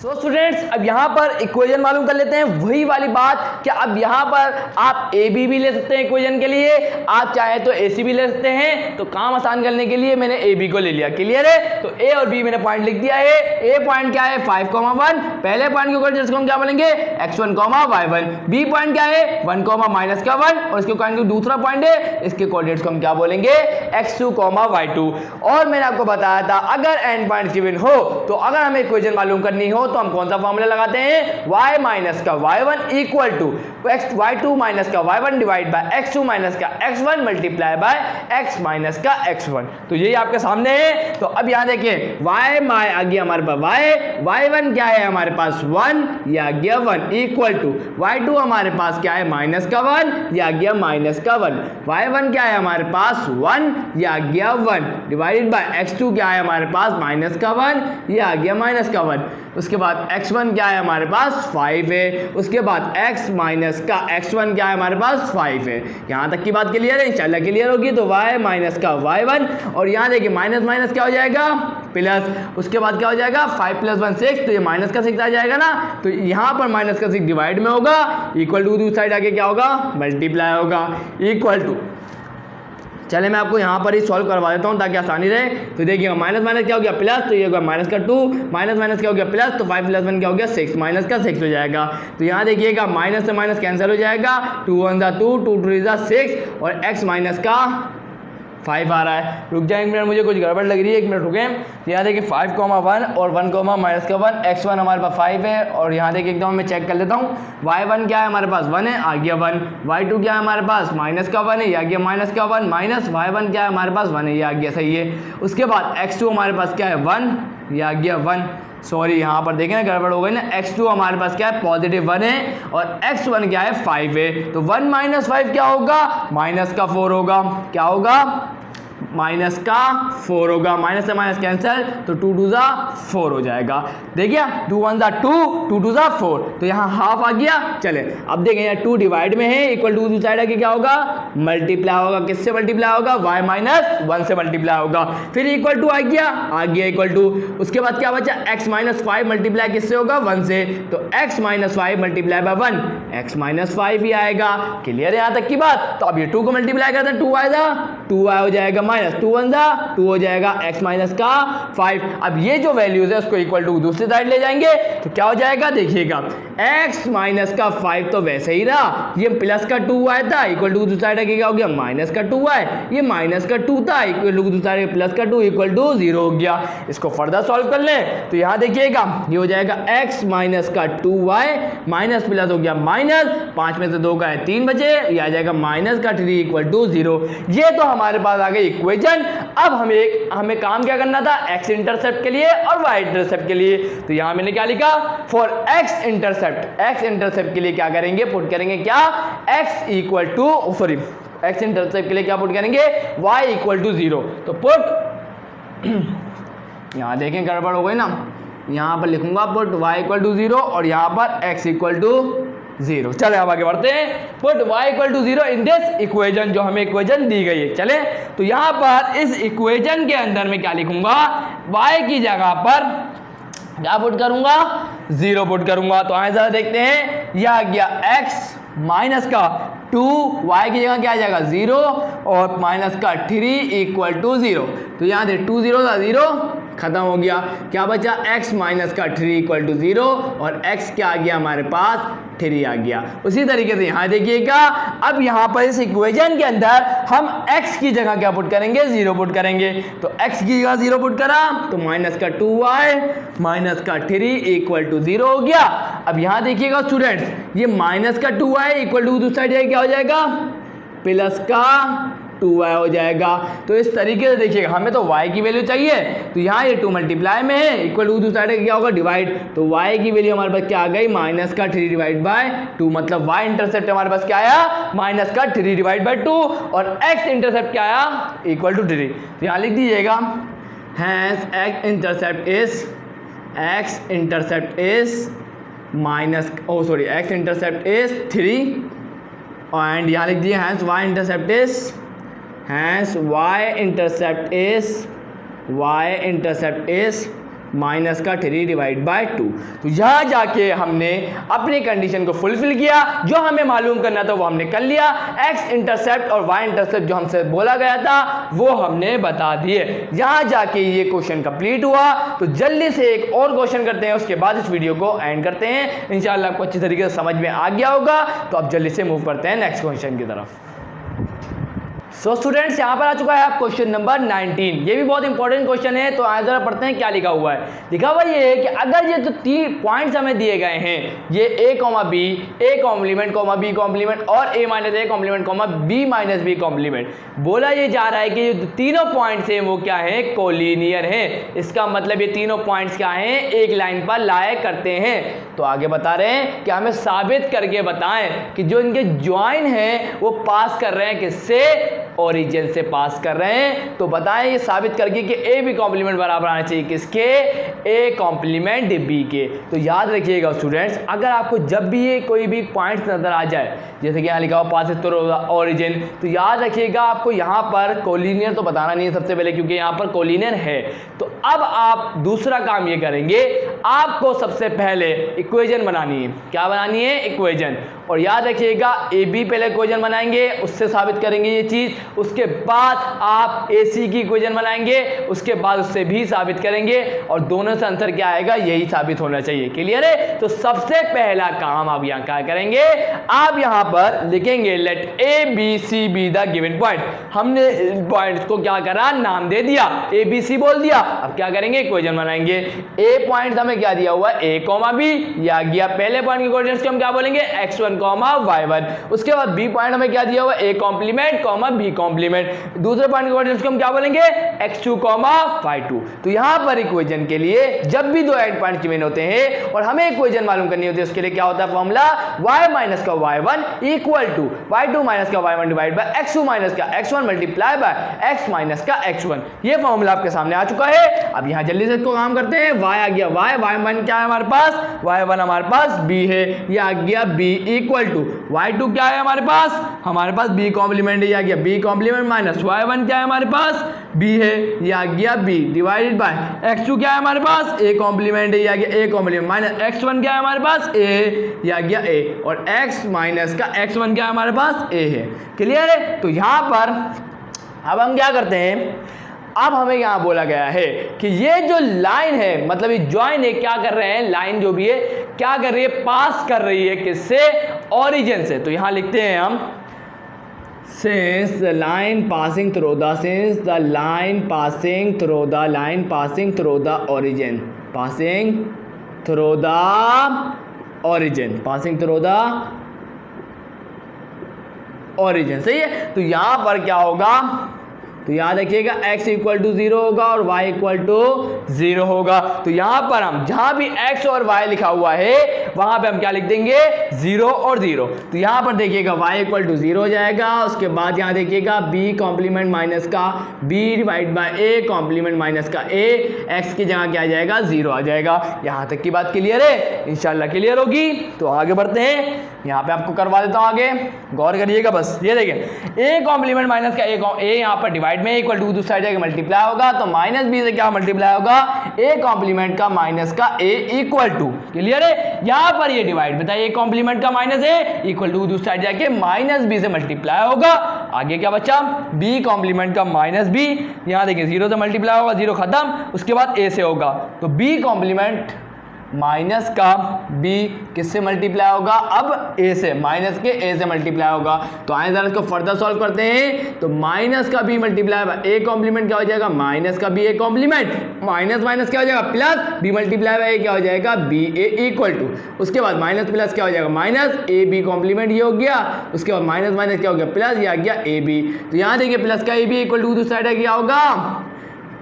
सो स्टूडेंट्स अब यहाँ पर इक्वेशन मालूम कर लेते हैं। वही वाली बात कि अब यहाँ पर आप ए बी भी ले सकते हैं इक्वेशन के लिए, आप चाहे तो ए सी भी ले सकते हैं। तो काम आसान करने के लिए मैंने ए बी को ले लिया। क्लियर है। तो ए और बी मैंने पॉइंट लिख दिया है। ए पॉइंट क्या है 5,1, पहले पॉइंट के ऊपर जिसको हम क्या बोलेंगे x1, y1। बी पॉइंट क्या है 1, -1, और इसके पॉइंट दूसरा पॉइंट है, इसके कोऑर्डिनेट्स को हम क्या बोलेंगे x2, y2। और मैंने आपको बताया था अगर एंड पॉइंट गिवन हो, तो अगर हमें इक्वेशन मालूम करनी हो तो हम कौन सा फॉर्मूला लगाते हैं, y माइनस का y1 equal to y2 minus का y1 divide by x2 minus का x1 multiply by x minus का x1। तो यही आपके सामने है। तो अब यहां देखिए y आ गया हमारे पास y1 क्या है हमारे पास 1, ये आ गया 1 इक्वल टू y2 हमारे पास क्या है माइनस का 1, ये आ गया माइनस का 1। y1 क्या है हमारे पास 1, ये आ गया 1 डिवाइडेड बाय x2 क्या है हमारे पास माइनस का 1, ये आ गया माइनस का 1। उसके बाद x1 क्या है हमारे पास 5 है, उसके बाद x माइनस का x1 क्या है हमारे पास 5 है। यहाँ तक की बात क्लियर है, इंशाल्लाह क्लियर होगी। तो y माइनस का y1, और यहाँ देखिए माइनस माइनस क्या हो जाएगा प्लस, उसके बाद क्या हो जाएगा 5 + 1 6, तो ये माइनस का 6 आ जाएगा ना। तो यहाँ पर माइनस का 6 डिवाइड में होगा, इक्वल टू दूसरी साइड आके क्या होगा मल्टीप्लाई होगा, इक्वल टू। चले मैं आपको यहाँ पर ही सॉल्व करवा देता हूँ ताकि आसानी रहे। तो देखिए माइनस माइनस क्या हो गया प्लस, तो ये होगा माइनस का 2, माइनस माइनस क्या हो गया प्लस, तो 5 + 1 क्या हो गया 6, माइनस का 6 हो जाएगा। तो यहाँ देखिएगा माइनस से माइनस कैंसिल हो जाएगा, 2 × 1 = 2, 2 × 3 = 6, और x माइनस का 5 आ रहा है। रुक जाए एक मिनट, मुझे कुछ गड़बड़ लग रही है, 1 मिनट रुकें। यहाँ देखिए 5, 1 और 1, माइनस का 1, x1 हमारे पास 5 है, और यहाँ देखिए एकदम मैं चेक कर लेता हूँ। y1 क्या है हमारे पास 1 है, आ गया 1। y2 क्या है हमारे पास माइनस का 1 है, ये आ गया माइनस का 1, माइनस y1 क्या है हमारे पास 1 है, ये आ गया सही है। उसके बाद x2 हमारे पास क्या है 1, ये आ गया 1। सॉरी यहाँ पर देखें ना गड़बड़ हो गई ना, x2 हमारे पास क्या है पॉजिटिव 1 है, और x1 क्या है 5 है। तो 1 - 5 क्या होगा माइनस का 4 होगा, क्या होगा माइनस का 4 होगा, माइनस से माइनस कैंसिल, तो 2 × 2 = 4 हो जाएगा। देखिए 2 × 1 = 2, 2 × 2 = 4, तो यहाँ हाफ आ गया। चले अब देखें यहाँ 2 डिवाइड में है, इक्वल टू दूसरी साइड आके क्या होगा मल्टीप्लाई होगा, किससे मल्टीप्लाई होगा y - 1 से मल्टीप्लाई होगा, फिर इक्वल टू आ गया इक्वल टू। उसके बाद क्या बचा x - 5 मल्टीप्लाई किससे होगा 1 से, तो x - 5 मल्टीप्लाई बाय 1, x - 5 ही आएगा। क्लियर है यहाँ तक की बात। तो अब ये 2 को मल्टीप्लाई करते हैं, 2y हो जाएगा माइनस 2 × 1 = 2 हो जाएगा x माइनस का 5। अब ये जो वैल्यूज है उसको इक्वल टू दूसरी साइड ले जाएंगे, तो क्या हो जाएगा देखिएगा x माइनस का 5 तो वैसे ही रहा, ये प्लस का 2y था, इक्वल टू दूसरी साइड क्या हो गया माइनस का 2y, ये माइनस का 2 था, इक्वल टू दूसरी साइड प्लस का 2 इक्वल टू 0 हो गया। इसको फर्दर सॉल्व कर लें, तो यहाँ देखिएगा ये हो जाएगा x माइनस का 2y, माइनस प्लस हो गया माइनस, 5 में से 2 का है 3 बचे, ये आ जाएगा माइनस का 3 इक्वल टू 0। ये तो हमारे पास आ गई इक्वेशन। अब हमें काम क्या करना था x इंटरसेप्ट के लिए और y इंटरसेप्ट के लिए। तो यहां मैंने क्या लिखा फॉर x इंटरसेप्ट के लिए क्या करेंगे पुट करेंगे क्या x equal to x intercept के लिए क्या पुट करेंगे y इक्वल टू 0। तो पुट यहां देखें गड़बड़ हो गई ना, यहां पर लिखूंगा पुट y इक्वल टू 0 और यहां पर x इक्वल टू 0। चले अब आगे बढ़ते हैं। Put y equal to 0 in this equation, जो हमें इक्वेशन दी गई है। चले तो यहाँ पर इस इक्वेशन के अंदर में क्या लिखूंगा y की जगह पर क्या पुट करूंगा, 0 पुट करूंगा। तो आंसर देखते हैं, यह आ गया x माइनस का 2, y की जगह क्या आ जाएगा 0 और माइनस का 3 इक्वल टू 0। तो यहाँ दे 2 0 था 0 खत्म हो गया, क्या बचा x माइनस का 3 इक्वल टू 0 और x क्या आ गया हमारे पास 3 आ गया। उसी तरीके से यहाँ देखिएगा, अब यहाँ पर इस इक्वेशन के अंदर हम x की जगह क्या पुट करेंगे, 0 पुट करेंगे। तो x की जगह 0 पुट करा तो माइनस का 2y माइनस का 3 इक्वल टू 0 हो गया। अब यहाँ देखिएगा स्टूडेंट्स, ये माइनस का 2y इक्वल टू दूसरी साइड क्या हो जाएगा, प्लस का 2y हो जाएगा। तो इस तरीके से देखिएगा, हमें तो y की वैल्यू चाहिए, तो यहाँ ये 2 मल्टीप्लाई में है, इक्वल टू दूसरी साइड क्या होगा डिवाइड। तो y की वैल्यू हमारे पास क्या आ गई, माइनस का 3 डिवाइड बाय 2, मतलब y इंटरसेप्ट हमारे पास क्या आया, माइनस का 3 डिवाइड बाय 2 और x इंटरसेप्ट क्या आया, इक्वल टू 3। तो यहाँ लिख दीजिएगा, hence x intercept is minus x intercept is 3 and यहाँ लिख दिए hence y intercept is minus का 3 डिवाइड बाय 2। तो यहाँ जाके हमने अपनी कंडीशन को फुलफिल किया, जो हमें मालूम करना था वो हमने कर लिया। x इंटरसेप्ट और y इंटरसेप्ट जो हमसे बोला गया था वो हमने बता दिए। यहाँ जाके ये क्वेश्चन कंप्लीट हुआ। तो जल्दी से एक और क्वेश्चन करते हैं, उसके बाद इस वीडियो को एंड करते हैं। इंशाल्लाह आपको अच्छी तरीके से समझ में आ गया होगा। तो अब जल्दी से मूव करते हैं नेक्स्ट क्वेश्चन की तरफ। सो स्टूडेंट्स, यहाँ पर आ चुका है आप क्वेश्चन नंबर 19। ये भी बहुत इंपॉर्टेंट क्वेश्चन है। तो आज जरा पढ़ते हैं क्या लिखा हुआ है। लिखा हुआ ये है कि अगर ये जो 3 पॉइंट्स हमें दिए गए हैं, ये a, b, a complement, b complement और a minus a complement, b minus b complement, बोला ये जा रहा है कि ये जो तीनों पॉइंट्स हैं वो क्या है, कोलिनियर हैं। इसका मतलब ये तीनों पॉइंट्स क्या हैं, एक लाइन पर लाया करते हैं। तो आगे बता रहे हैं कि हमें साबित करके बताएं कि जो इनके ज्वाइन हैं वो पास कर रहे हैं किससे, ओरिजिन से पास कर रहे हैं। तो बताएं ये साबित करके कि ए बी कॉम्प्लीमेंट बराबर आना चाहिए किसके, ए कॉम्प्लीमेंट बी के। तो याद रखिएगा स्टूडेंट्स, अगर आपको जब भी ये कोई भी पॉइंट्स नजर आ जाए, जैसे कि यहाँ लिखा हो पास ओरिजिन, तो याद रखिएगा आपको यहाँ पर कोलिनियर तो बताना नहीं है सबसे पहले, क्योंकि यहाँ पर कोलिनियर है। तो अब आप दूसरा काम ये करेंगे, आपको सबसे पहले इक्वेशन बनानी है। क्या बनानी है, इक्वेशन। और याद रखिएगा ए बी पहले इक्वेशन बनाएंगे, उससे साबित करेंगे ये चीज। उसके बाद आप ए सी की इक्वेशन बनाएंगे, उसके बाद उससे भी साबित करेंगे, और दोनों से आंसर क्या आएगा, यही साबित होना चाहिए। क्लियर है। तो सबसे पहला काम आप यहाँ क्या करेंगे, आप यहाँ पर लिखेंगे let A B C be the given point. हमने पॉइंट्स को क्या करा, नाम दे दिया, ए बी सी बोल दिया। अब क्या करेंगे, इक्वेशन बनाएंगे। ए पॉइंट हमें क्या दिया हुआ, ए कॉमा बी, या गया पहले पॉइंट के कोऑर्डिनेट्स को हम क्या बोलेंगे, x1 कॉमा y1। उसके बाद बी पॉइंट हमें क्या दिया हुआ, a complement comma b complement. दूसरे पॉइंट के कोऑर्डिनेट्स को हम क्या बोलेंगे, x2 कॉमा y2। तो यहां पर इक्वेशन के लिए जब भी दो एंड पॉइंट गिवन होते हैं और हमें इक्वेशन मालूम करनी होती है, उसके लिए क्या होता है फॉर्मूला, y माइनस का y1 equal to y2 minus का y1 divide by x2 minus का x1 multiply by x minus का x1। ये फॉर्मूला आपके सामने आ चुका है। अब यहां जल्दी से इसको काम करते हैं। y आ गया y1 क्या है हमारे पास, y1 हमारे पास b है, ये आ गया b इक्वल टू y2 क्या है हमारे पास b कॉम्प्लीमेंट, ये आ गया b कॉम्प्लीमेंट माइनस y1 क्या है हमारे पास b है, ये आ गया b डिवाइडेड बाय x2 क्या है हमारे पास a कॉम्प्लीमेंट, ये आ गया a कॉम्प्लीमेंट माइनस x1 क्या है हमारे पास a है, ये आ गया a, और x माइनस का x1 क्या है हमारे पास a है। क्लियर है। तो यहां पर अब हम क्या करते हैं, अब हमें यहां बोला गया है कि ये जो लाइन है, मतलब ये ज्वाइन है, क्या कर रहे हैं, लाइन जो भी है क्या कर रही है, पास कर रही है किससे, ओरिजिन से। तो यहां लिखते हैं हम since the line passing through the origin, सही है। तो यहां पर क्या होगा, तो याद रखिएगा x इक्वल टू 0 होगा और y इक्वल टू 0 होगा। तो यहां पर हम जहां भी x और y लिखा हुआ है वहां पे हम क्या लिख देंगे, 0 और 0। तो यहां पर देखिएगा y इक्वल टू 0 हो जाएगा। उसके बाद यहां देखिएगा b कॉम्प्लीमेंट माइनस का b divide by a complement minus का a, x की जगह क्या आ जाएगा, 0 आ जाएगा। यहां तक की बात क्लियर है, इंशाल्लाह क्लियर होगी। तो आगे बढ़ते हैं, यहां पे आपको करवा देता हूं आगे, गौर करिएगा बस। ये देखिए a कॉम्प्लीमेंट माइनस का a यहाँ पर डिवाइड डिवाइड में इक्वल टू दूसरी साइड जाके मल्टीप्लाई होगा, तो माइनस बी से क्या मल्टीप्लाई होगा, ए कॉम्प्लीमेंट का माइनस का ए इक्वल टू। क्लियर है, यहाँ पर ये डिवाइड बताइए ए कॉम्प्लीमेंट का माइनस ए इक्वल टू दूसरी साइड जाके माइनस बी से मल्टीप्लाई होगा। आगे क्या बचा, बी कॉम्प्लीमेंट का माइनस बी, यहाँ देखिए जीरो से मल्टीप्लाई होगा, जीरो खत्म, उसके बाद ए से होगा, तो बी कॉम्प्लीमेंट माइनस का बी किससे मल्टीप्लाई होगा, अब ए से, माइनस के ए से मल्टीप्लाई होगा। तो आइए जरा इसको फर्दर सॉल्व करते हैं। तो माइनस का बी मल्टीप्लाई ए कॉम्प्लीमेंट क्या हो जाएगा, माइनस का B A complement, minus minus क्या हो जाएगा plus, B multiply by A क्या हो जाएगा, बी ए इक्वल टू, उसके बाद माइनस प्लस क्या हो जाएगा माइनस, ए बी कॉम्प्लीमेंट ये हो गया, उसके बाद माइनस माइनस क्या हो गया प्लस, ये आ गया ए बी। तो यहाँ देखिए प्लस का ए बी इक्वल टू दूसरी साइड क्या होगा,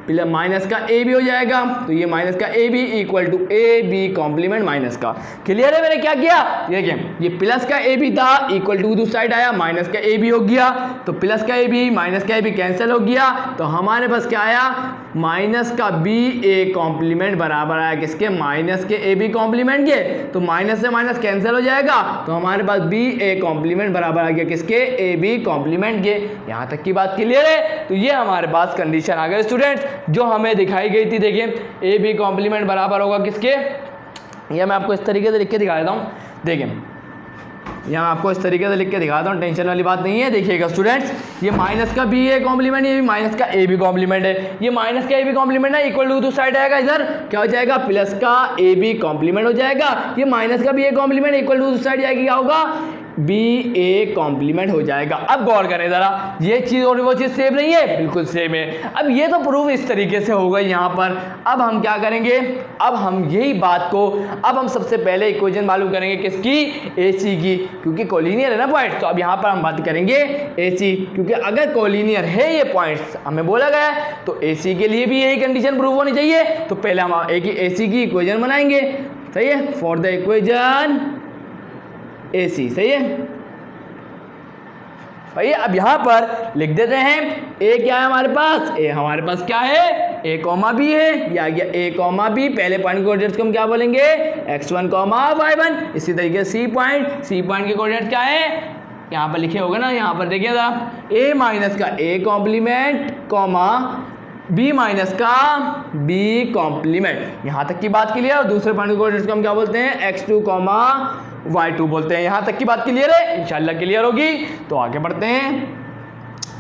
प्लस माइनस का ए बी हो जाएगा, तो ये माइनस का A B equal to A B complement minus का। क्लियर है, मैंने क्या किया, देखिए ये प्लस का ए बी था इक्वल टू दूसरी साइड आया, माइनस का ए बी हो गया, तो प्लस का ए बी माइनस का ए बी कैंसिल हो गया, तो हमारे पास क्या आया, माइनस का बी ए कॉम्प्लीमेंट बराबर आया किसके, माइनस के ए बी कॉम्प्लीमेंट के, तो माइनस से माइनस कैंसिल हो जाएगा, तो हमारे पास बी ए कॉम्प्लीमेंट बराबर आ गया किसके, ए बी कॉम्प्लीमेंट के। यहाँ तक की बात क्लियर है। तो ये हमारे पास कंडीशन आ गई स्टूडेंट्स जो हमें दिखाई गई थी। देखिए ए बी कॉम्प्लीमेंट बराबर होगा किसके, यह मैं आपको इस तरीके से लिख के दिखा देता हूँ। देखिए यहाँ आपको इस तरीके से लिख के दिखाता हूँ, टेंशन वाली बात नहीं है। देखिएगा स्टूडेंट्स, ये माइनस का बी ए कॉम्प्लीमेंट, ये भी माइनस का ए बी कॉम्प्लीमेंट है, ये माइनस का ए बी कॉम्प्लीमेंट है इक्वल टू दूसरी साइड आएगा, इधर क्या हो जाएगा, प्लस का ए बी कॉम्प्लीमेंट हो जाएगा, ये माइनस का B A complement equal to दूसरी साइड जाएगी, क्या होगा, बी ए कॉम्प्लीमेंट हो जाएगा। अब गौर करें जरा, ये चीज और वो चीज सेम नहीं है, बिल्कुल सेम है। अब ये तो प्रूफ इस तरीके से हो गई यहाँ पर। अब हम क्या करेंगे, अब हम यही बात को, अब हम सबसे पहले इक्वेशन मालूम करेंगे किसकी, ए सी की, क्योंकि कोलिनियर है ना पॉइंट। तो अब यहाँ पर हम बात करेंगे ए सी, क्योंकि अगर कोलिनियर है ये पॉइंट्स हमें बोला गया है, तो ए सी के लिए भी यही कंडीशन प्रूफ होनी चाहिए। तो पहले हम एक ए सी की इक्वेशन बनाएंगे, सही है, फॉर द इक्वेशन ए सी, सही है भाई। अब यहां पर लिख देते हैं, ए क्या है हमारे पास, ए हमारे पास क्या है, ए कॉमा बी है, ये आ गया ए कॉमा बी। पहले पॉइंट के कोऑर्डिनेट्स को हम क्या बोलेंगे, x1 कॉमा y1। इसी तरीके से सी पॉइंट के कोऑर्डिनेट्स क्या है, यहाँ पर लिखे होगा ना, यहाँ पर देखिएगा, ए माइनस का A complement comma B minus का बी कॉम्प्लीमेंट। यहाँ तक की बात क्लियर। और दूसरे पॉइंट के कोऑर्डिनेट्स को हम क्या बोलते हैं, x2 कॉमा y2 बोलते हैं। यहाँ तक की बात क्लियर है, इंशाल्लाह क्लियर होगी। तो आगे बढ़ते हैं।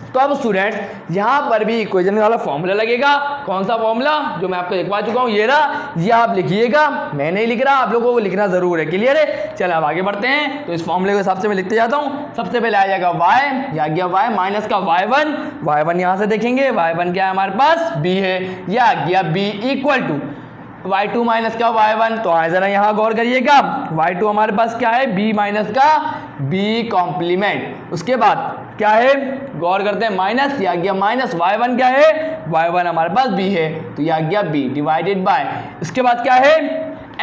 तो अब स्टूडेंट्स यहाँ पर भी इक्वेशन वाला फॉर्मूला लगेगा। कौन सा फॉर्मूला, जो मैं आपको लिखवा चुका हूँ, ये रहा, ये आप लिखिएगा, मैं नहीं लिख रहा, आप लोगों को लिखना जरूर है। क्लियर है, चलो अब आगे बढ़ते हैं। तो इस फॉर्मूले के हिसाब से मैं लिखते जाता हूँ। सबसे पहले आ जाएगा y, या गया y माइनस का y1 यहाँ से देखेंगे, y1 क्या है हमारे पास, b है, या आ गया b equal to y2 minus का y1। तो आए जरा यहाँ गौर करिएगा, y2 हमारे पास क्या है, b माइनस का b कॉम्प्लीमेंट। उसके बाद क्या है, गौर करते हैं, माइनस, ये आ गया माइनस, y1 क्या है, y1 हमारे पास b है, तो ये आ गया b डिवाइडेड बाय, इसके बाद क्या है,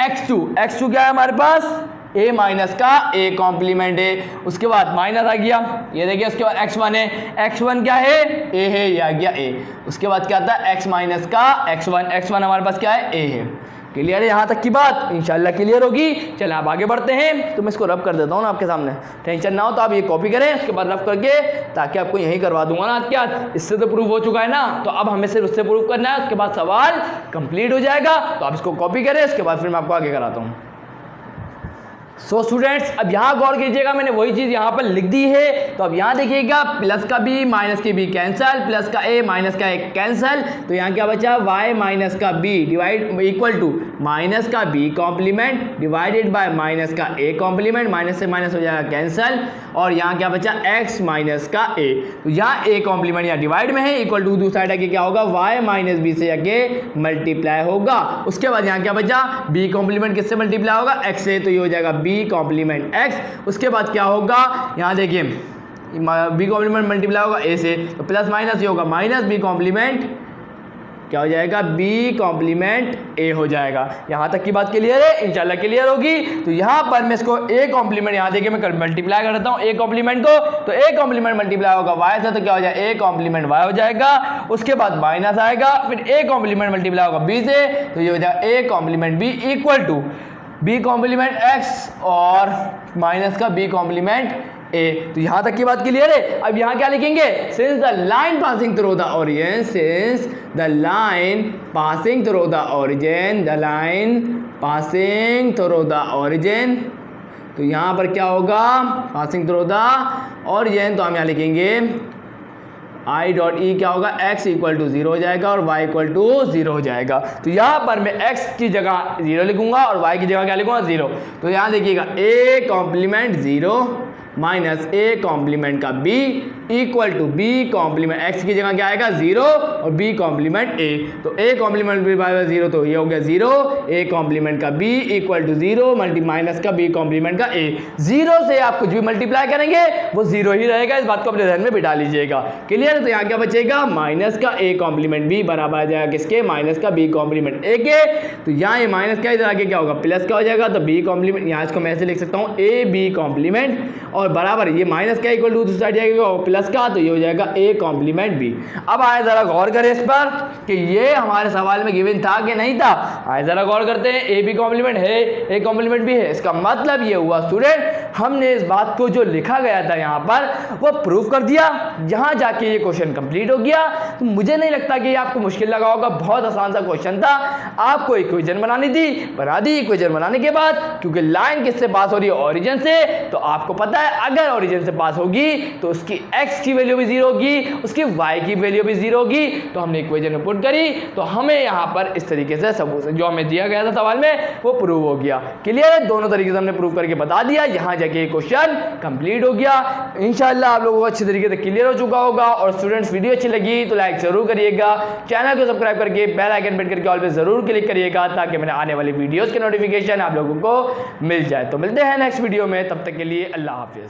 x2 क्या है हमारे पास, a माइनस का a कॉम्प्लीमेंट है। उसके बाद माइनस आ गया, ये देखिए, उसके बाद x1 है, x1 क्या है, a है, ये आ गया a। उसके बाद क्या आता है, x माइनस का x1 हमारे पास क्या है, a है। क्लियर है, यहाँ तक की बात इंशाल्लाह क्लियर होगी। चलें आप आगे बढ़ते हैं। तो मैं इसको रब कर देता हूँ ना आपके सामने, टेंशन ना हो। तो आप ये कॉपी करें, उसके बाद रब करके, ताकि आपको यहीं करवा दूंगा ना आज के आज। इससे तो प्रूफ हो चुका है ना, तो अब हमें सिर्फ उससे प्रूफ करना है, उसके बाद सवाल कंप्लीट हो जाएगा। तो आप इसको कॉपी करें, उसके बाद फिर मैं आपको आगे कराता हूँ। सो स्टूडेंट्स, अब यहाँ गौर कीजिएगा, मैंने वही चीज़ यहाँ पर लिख दी है। तो अब यहाँ देखिएगा, प्लस का b माइनस की b कैंसल, प्लस का a माइनस का a कैंसल। तो यहाँ क्या बचा, y माइनस का b divide equal to minus का b complement divided by minus का a कॉम्प्लीमेंट। माइनस से माइनस हो जाएगा कैंसल, और यहाँ क्या बचा, x माइनस का a। तो यहाँ a कॉम्प्लीमेंट यहाँ डिवाइड में है, इक्वल टू दूसरा साइड क्या होगा, y माइनस b से जाके मल्टीप्लाई होगा। उसके बाद यहाँ क्या बचा, b कॉम्प्लीमेंट किससे मल्टीप्लाई होगा, x से, तो ये हो जाएगा b कॉम्प्लीमेंट x। उसके बाद क्या होगा, यहाँ देखिए, b कॉम्प्लीमेंट मल्टीप्लाई होगा a से, तो प्लस माइनस ये होगा माइनस b कॉम्प्लीमेंट क्या हो जाएगा, b कॉम्प्लीमेंट a हो जाएगा। यहाँ तक की बात क्लियर है, इंशाल्लाह क्लियर होगी। तो यहाँ पर मैं इसको a कॉम्प्लीमेंट, यहाँ देखिए मैं मल्टीप्लाई कर देता हूँ a कॉम्प्लीमेंट को। तो a कॉम्प्लीमेंट मल्टीप्लाई होगा y से, तो क्या हो जाएगा, a कॉम्प्लीमेंट y हो जाएगा। उसके बाद माइनस आएगा, फिर a कॉम्प्लीमेंट मल्टीप्लाई होगा b से, तो ये हो जाएगा a complement b equal to b complement x और माइनस का b कॉम्प्लीमेंट ए। तो यहाँ तक की बात क्लियर है। अब यहाँ क्या लिखेंगे, since the line passing through the origin, since the line passing through the origin, the line passing through the origin. तो यहाँ पर क्या होगा, पासिंग थ्रू द ओरिजिन, तो हम यहाँ लिखेंगे आई डॉट ई क्या होगा, x इक्वल टू 0 हो जाएगा और y इक्वल टू 0 हो जाएगा। तो यहाँ पर मैं x की जगह 0 लिखूंगा और y की जगह क्या लिखूंगा, 0। तो यहाँ देखिएगा a complement 0 minus a complement का b equal to b complement x की जगह क्या आएगा 0 और b कॉम्प्लीमेंट a। तो a कॉम्प्लीमेंट b बाय 0, तो ये हो गया 0, a कॉम्प्लीमेंट का b equal to 0 multi minus का b कॉम्प्लीमेंट का a। 0 से आप कुछ भी मल्टीप्लाई करेंगे वो 0 ही रहेगा, इस बात को अपने ध्यान में बिठा लीजिएगा। क्लियर है। तो यहाँ क्या बचेगा, माइनस का a कॉम्प्लीमेंट b बराबर आ जाएगा किसके, माइनस का b कॉम्प्लीमेंट a के। तो यहाँ ये माइनस का इधर आगे क्या होगा, प्लस का हो जाएगा। तो b कॉम्प्लीमेंट, यहाँ इसको मैं ऐसे लिख सकता हूँ a b कॉम्प्लीमेंट और बराबर ये माइनस का इक्वल टू दूसरी साइड जाएगा प्लस का, तो ये हो जाएगा a कॉम्प्लीमेंट b। अब आए जरा गौर करें इस पर कि ये हमारे सवाल में गिवन था कि नहीं था। आए जरा गौर करते हैं, a b कॉम्प्लीमेंट है, a कॉम्प्लीमेंट b है। इसका मतलब ये हुआ स्टूडेंट, हमने इस बात को जो लिखा गया था यहाँ पर वो प्रूफ कर दिया। यहाँ जाके ये क्वेश्चन कंप्लीट हो गया। तो मुझे नहीं लगता कि ये आपको मुश्किल लगा होगा, बहुत आसान सा क्वेश्चन था। आपको इक्वेशन बनानी थी, बना दी। इक्वेशन बनाने के बाद क्योंकि लाइन किससे पास हो रही है, ओरिजिन से, तो आपको पता है अगर ओरिजिन से पास होगी तो उसकी x की वैल्यू भी 0 होगी, उसकी y की वैल्यू भी 0 होगी। तो हमने इक्वेशन में पुट करी, तो हमें यहाँ पर इस तरीके से सबूत जो हमें दिया गया था सवाल में वो प्रूव हो गया। क्लियर है, दोनों तरीके से हमने प्रूव करके बता दिया। यहाँ जाके क्वेश्चन कंप्लीट हो गया। इंशाल्लाह आप लोगों को अच्छे तरीके से क्लियर हो चुका होगा। और स्टूडेंट्स, वीडियो अच्छी लगी तो लाइक जरूर करिएगा, चैनल को सब्सक्राइब करके बेल आइकन पे करके ऑल पे जरूर क्लिक करिएगा ताकि मेरे आने वाली वीडियोस के नोटिफिकेशन आप लोगों को मिल जाए। तो मिलते हैं नेक्स्ट वीडियो में, तब तक के लिए अल्लाह हाफिज़।